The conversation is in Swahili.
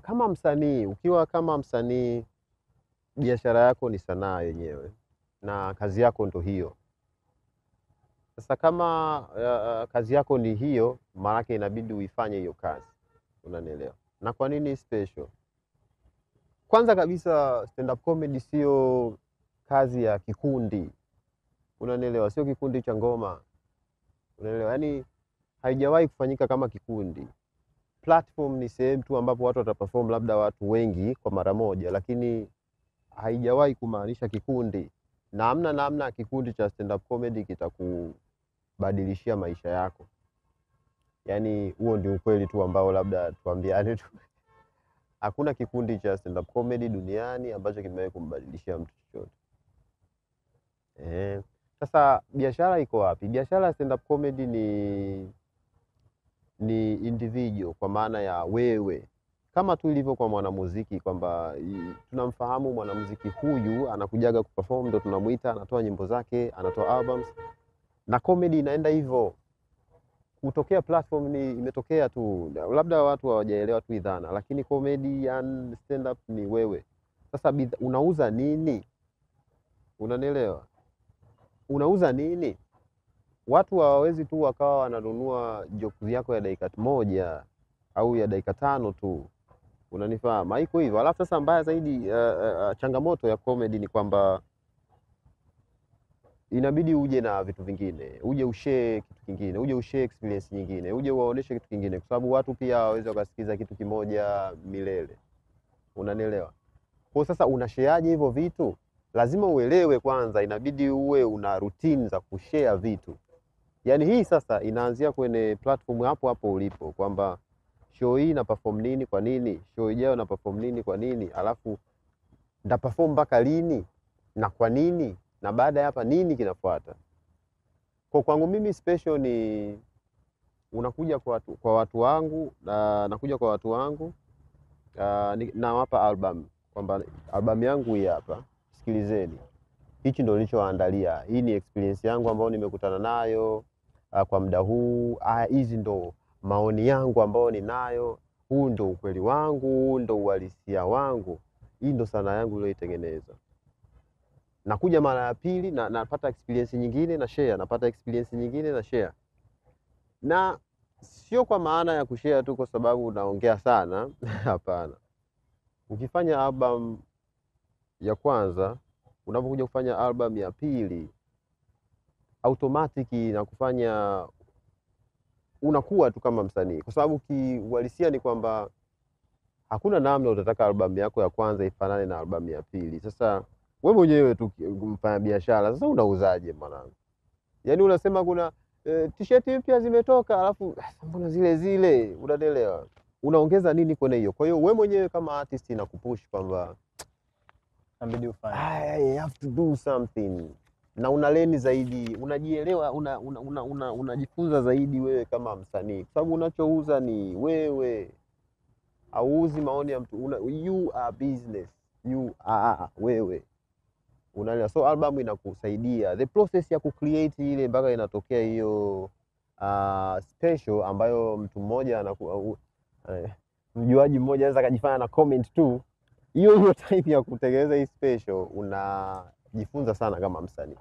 Kama msanii, ukiwa kama msanii, biashara yako ni sanaa yenyewe na kazi yako ndo hiyo. Sasa kama kazi yako ni hiyo, maanake inabidi uifanye hiyo kazi. Unanielewa? Na kwa nini special? Kwanza kabisa stand up comedy sio kazi ya kikundi. Unanielewa? Sio kikundi cha ngoma. Unanielewa? Yaani haijawahi kufanyika kama kikundi. Platform ni sehemu tu ambapo watu wataperform, labda watu wengi kwa mara moja, lakini haijawahi kumaanisha kikundi. Na hamna kikundi cha stand up comedy kitakubadilishia maisha yako. Yaani huo ndio ukweli tu ambao labda tuambiane tu. Hakuna kikundi cha stand up comedy duniani ambacho kimewahi kumbadilishia mtu chochote. Sasa biashara iko wapi? Biashara ya stand up comedy ni individual, kwa maana ya wewe. Kama tu ilivyo kwa mwanamuziki, kwamba tunamfahamu mwanamuziki huyu anakujaga kuperform, ndo tunamuita, anatoa nyimbo zake, anatoa albums. Na comedy inaenda hivyo. Kutokea platform ni imetokea tu, labda watu hawajaelewa tu idhana, lakini comedian stand up ni wewe. Sasa unauza nini? Unanielewa? Unauza nini? Watu hawawezi tu wakawa wananunua jokes yako ya dakika moja au ya dakika 5 tu. Unanifahamu? Haiko hivyo. Alafu sasa mbaya zaidi, changamoto ya comedy ni kwamba inabidi uje na vitu vingine, uje ushare kitu kingine, uje ushare experience nyingine, uje uwaoneshe kitu kingine, kwa sababu watu pia hawawezi wakasikiza kitu kimoja milele. Unanielewa? Kwa sasa unashareaje hivyo vitu? Lazima uelewe kwanza, inabidi uwe una routine za kushare vitu. Yaani hii sasa inaanzia kwenye platform hapo hapo ulipo, kwamba show hii na perform nini kwa nini, show ijayo na perform nini kwa nini, alafu nda perform mpaka lini na kwa nini, na baada ya hapa nini kinafuata. Kwa kwangu mimi special ni unakuja kwa watu wangu, nakuja kwa watu wangu, nawapa album, kwamba album yangu hii hapa, sikilizeni. Hichi ndio nilichoandalia. Hii ni experience yangu ambayo nimekutana nayo kwa muda huu. Hizi ndo maoni yangu ambayo ninayo. Huu ndo ukweli wangu, huu ndo uhalisia wangu. Hii ndo sanaa yangu niliyoitengeneza. Nakuja mara ya pili na napata experience nyingine na share, napata experience nyingine na share. Na sio kwa maana ya kushare tu kwa sababu unaongea sana, hapana. Ukifanya album ya kwanza, unapokuja kufanya album ya pili, automatic na kufanya unakuwa tu kama msanii, kwa sababu kiuhalisia ni kwamba hakuna namna utataka album yako ya kwanza ifanane na album ya pili. Sasa wewe mwenyewe tu mfanya biashara, sasa unauzaje mwanangu? Yaani unasema kuna t-shirt mpya zimetoka, alafu mbona zile zile, unanielewa? Unaongeza nini kwenye hiyo? Kwa hiyo wewe mwenyewe kama artist inakupush kwamba inabidi ufanye, I have to do something. Na unaleni zaidi, unajielewa, unajifunza zaidi wewe kama msanii, kwa sababu unachouza ni wewe. Hauuzi maoni ya mtu, you are business, you are wewe. Unaelewa? So album inakusaidia the process ya kucreate ile mpaka inatokea hiyo special ambayo mtu mmoja anakuwa mjuaji mmoja anaweza kujifanya na comment tu. Hiyo time ya kutengeneza hii special unajifunza sana kama msanii.